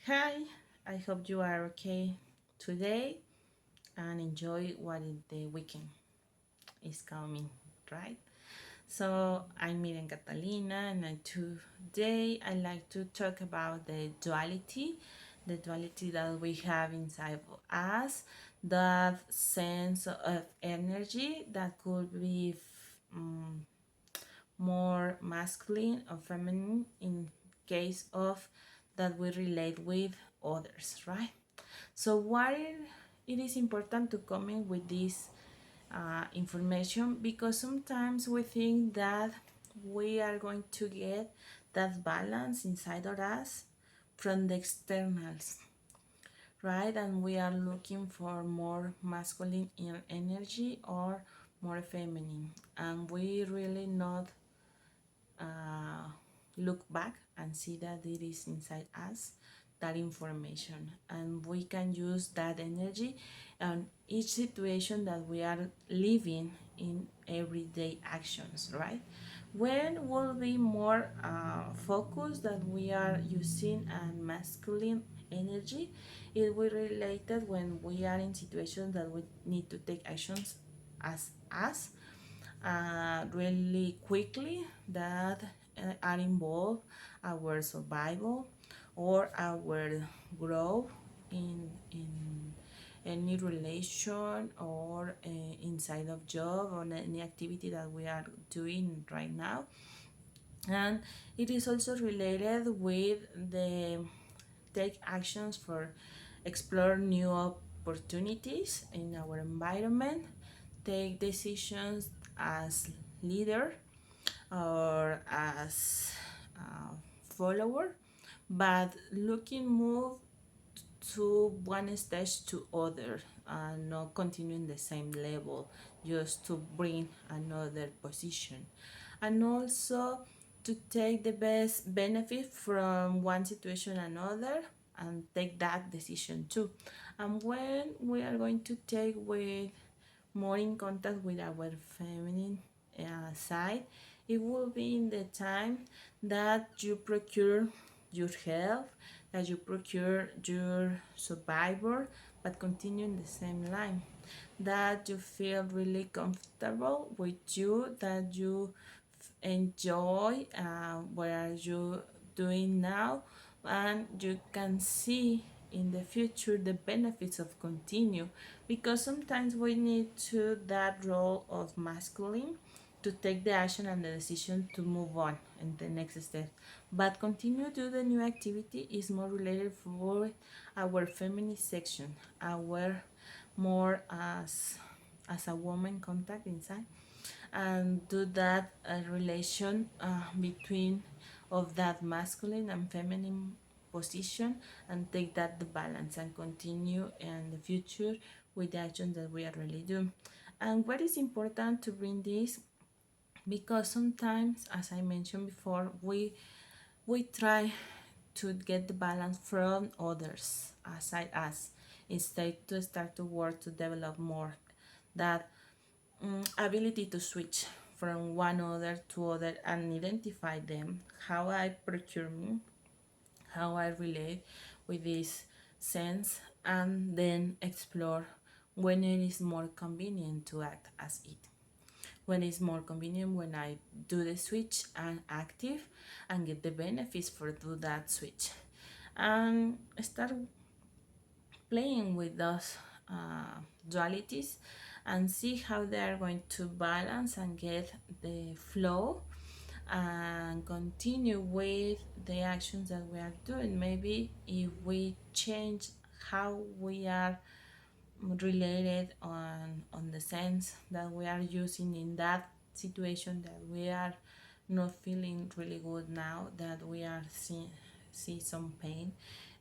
Hi, I hope you are okay today and enjoy what the weekend is coming, right? So I'm Miriam Catalina, and today I like to talk about the duality that we have inside of us, that sense of energy that could be more masculine or feminine in case of that we relate with others, right? So why it is important to come in with this information, because sometimes we think that we are going to get that balance inside of us from the externals, right? And we are looking for more masculine energy or more feminine, and we really not uh, look back and see that it is inside us, that information, and we can use that energy on each situation that we are living in everyday actions, right? When will be more focused that we are using a masculine energy, it will related when we are in situations that we need to take actions as us really quickly, that are involved our survival or our growth in any relation or inside of job or any activity that we are doing right now. And it is also related with the take actions for explore new opportunities in our environment, take decisions as leader or as a follower, but looking move to one stage to other and not continuing the same level just to bring another position, and also to take the best benefit from one situation another and take that decision too. And when we are going to take with more in contact with our feminine side, it will be in the time that you procure your health, that you procure your survivor, but continue in the same line, that you feel really comfortable with you, that you enjoy what are you doing now, and you can see in the future the benefits of continue, because sometimes we need to that role of masculine to take the action and the decision to move on in the next step, but continue to the new activity is more related for our feminine section, our more as a woman contact inside, and do that relation between of that masculine and feminine position, and take that the balance and continue in the future with the actions that we are really doing. And what is important to bring this, because sometimes, as I mentioned before, we try to get the balance from others aside us, instead to start to work to develop more that ability to switch from one other to other and identify them, how I procure me, how I relate with this sense, and then explore when it is more convenient to act as it, when it's more convenient when I do the switch and active and get the benefits for do that switch, and start playing with those dualities and see how they are going to balance and get the flow and continue with the actions that we are doing. Maybe if we change how we are related on the sense that we are using in that situation, that we are not feeling really good now, that we are see some pain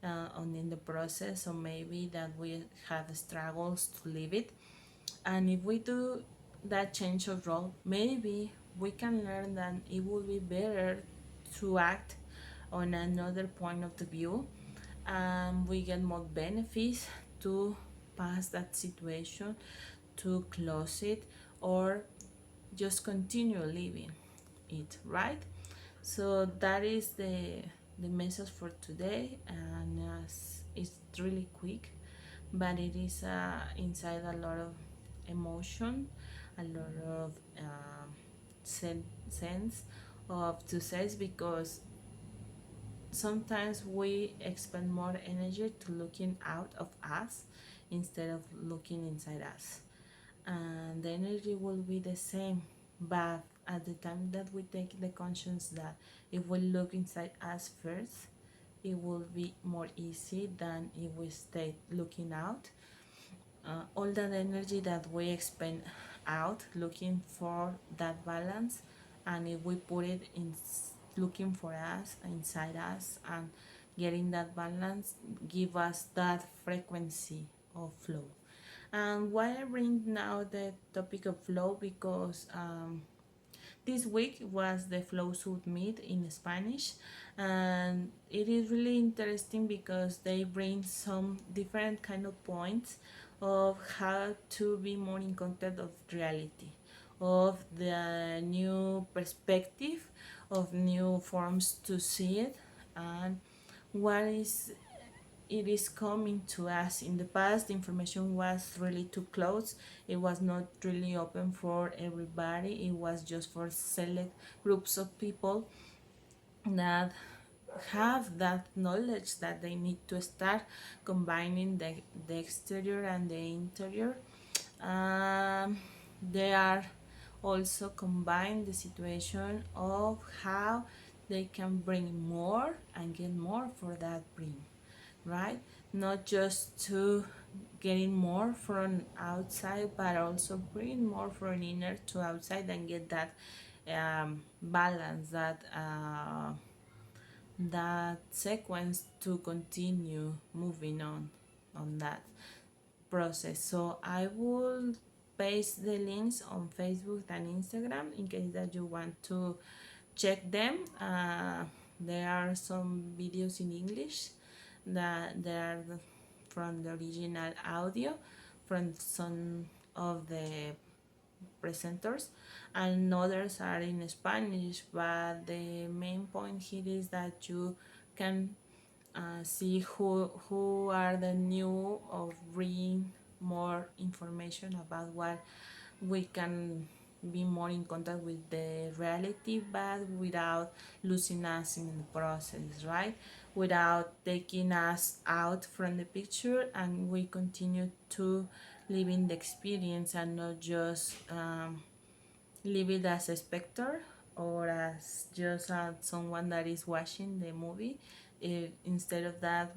on in the process, or maybe that we have struggles to leave it, and if we do that change of role, maybe we can learn that it would be better to act on another point of the view, and we get more benefits to pass that situation, to close it, or just continue living it, right? So that is the message for today, and it's really quick, but it is inside a lot of emotion, a lot of sense of success, because sometimes we expend more energy to looking out of us instead of looking inside us, and the energy will be the same, but at the time that we take the conscience that if we look inside us first, it will be more easy than if we stay looking out. All that energy that we expend out looking for that balance, and if we put it in looking for us inside us and getting that balance, give us that frequency of flow. And why I bring now the topic of flow, because this week was the Flow Summit in Spanish, and it is really interesting because they bring some different kind of points of how to be more in contact of reality, of the new perspective, of new forms to see it, and what is it is coming to us. In the past, the information was really too close. It was not really open for everybody. It was just for select groups of people that have that knowledge that they need to start combining the exterior and the interior. They are also combine the situation of how they can bring more and get more for that bring, right? Not just to getting more from outside, but also bring more from inner to outside and get that balance, that sequence to continue moving on that process. So I will paste the links on Facebook and Instagram in case that you want to check them. There are some videos in English that they are from the original audio from some of the presenters, and others are in Spanish, but the main point here is that you can see who are the new of bring more information about what we can be more in contact with the reality, but without losing us in the process, right? Without taking us out from the picture, and we continue to live in the experience and not just leave it as a spectator or as just someone that is watching the movie. Instead of that,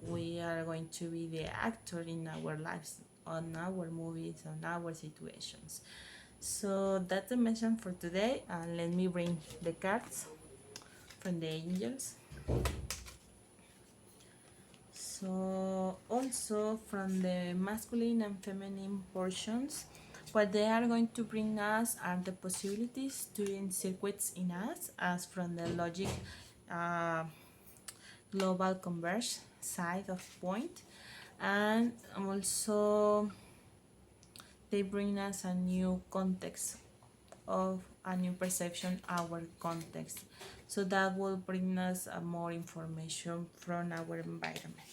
we are going to be the actor in our lives, on our movies, on our situations. So that's the mission for today. Let me bring the cards from the angels. So also from the masculine and feminine portions, what they are going to bring us are the possibilities doing circuits in us, as from the logic uh, global converge side of point, and also they bring us a new context of a new perception our context, so that will bring us more information from our environment.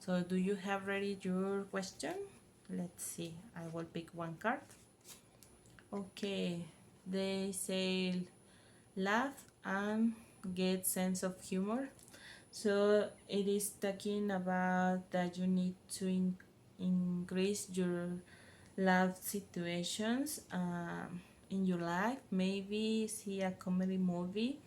So do you have ready your question? Let's see, I will pick one card. Okay, they say laugh and get sense of humor. So it is talking about that you need to increase your laugh situations in your life. Maybe see a comedy movie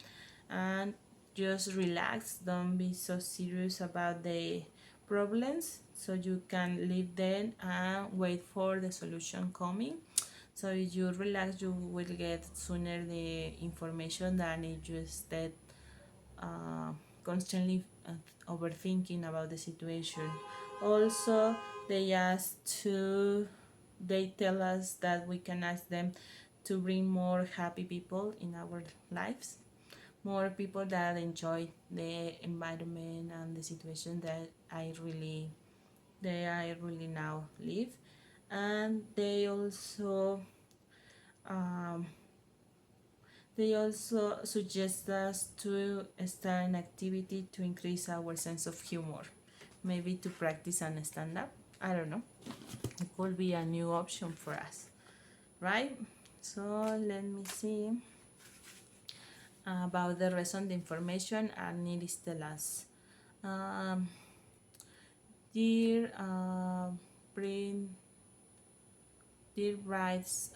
and just relax. Don't be so serious about the problems, so you can leave them and wait for the solution coming. So if you relax, you will get sooner the information than if you stay uh, constantly overthinking about the situation. Also, they tell us that we can ask them to bring more happy people in our lives, more people that enjoy the environment and the situation that I really now live. And they also um, They also suggest us to start an activity to increase our sense of humor, maybe to practice and stand up. I don't know. It could be a new option for us, right? So let me see about the rest of the information, and it is tell us, um, dear bring dear brides,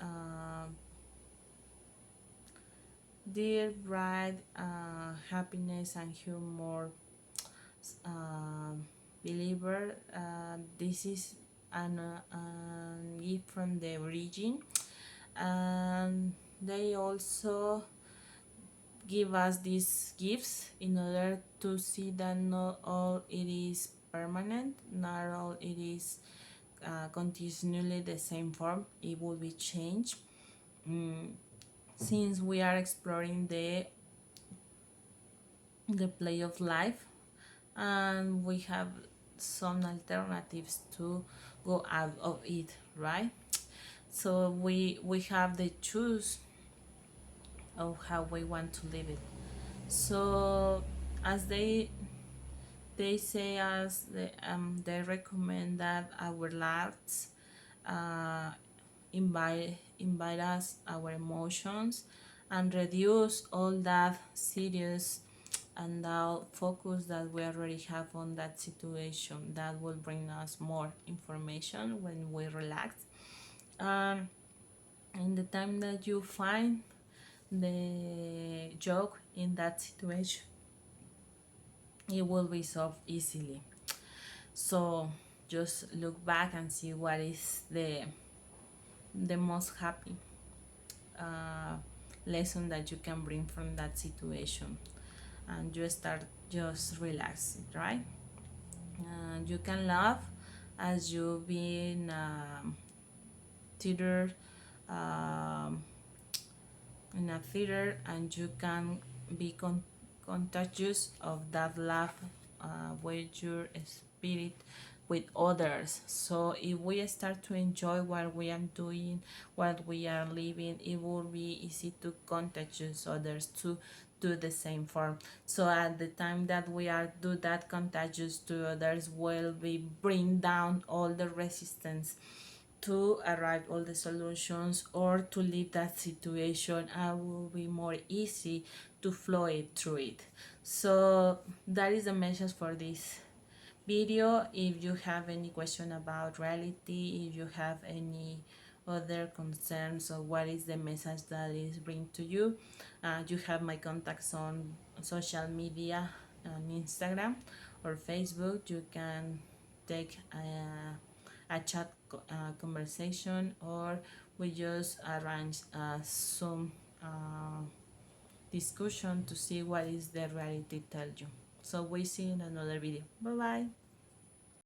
dear bride, happiness and humor, believer. This is an gift from the origin, and they also give us these gifts in order to see that not all it is permanent, not all it is continually the same form. It will be changed. Since we are exploring the play of life, and we have some alternatives to go out of it, right? So we have the choose of how we want to live it. So as they say us, they recommend that our lives uh, invite us our emotions and reduce all that serious and that focus that we already have on that situation. That will bring us more information when we relax. um, in the time that you find the joke in that situation, it will resolve easily. So just look back and see what is the most happy uh, lesson that you can bring from that situation, and you start just relax, right? And you can laugh as you be in theater, um, in a theater, and you can be contagious of that laugh with your spirit with others. So if we start to enjoy what we are doing, what we are living, it will be easy to contagious others to do the same form. So at the time that we are do that contagious to others, will be bring down all the resistance to arrive all the solutions or to leave that situation, and will be more easy to flow it through it. So that is the message for this video. If you have any question about reality, if you have any other concerns or what is the message that is bring to you, you have my contacts on social media, on Instagram or Facebook. You can take a chat conversation, or we just arrange some discussion to see what is the reality tell you. So we see in another video. Bye bye.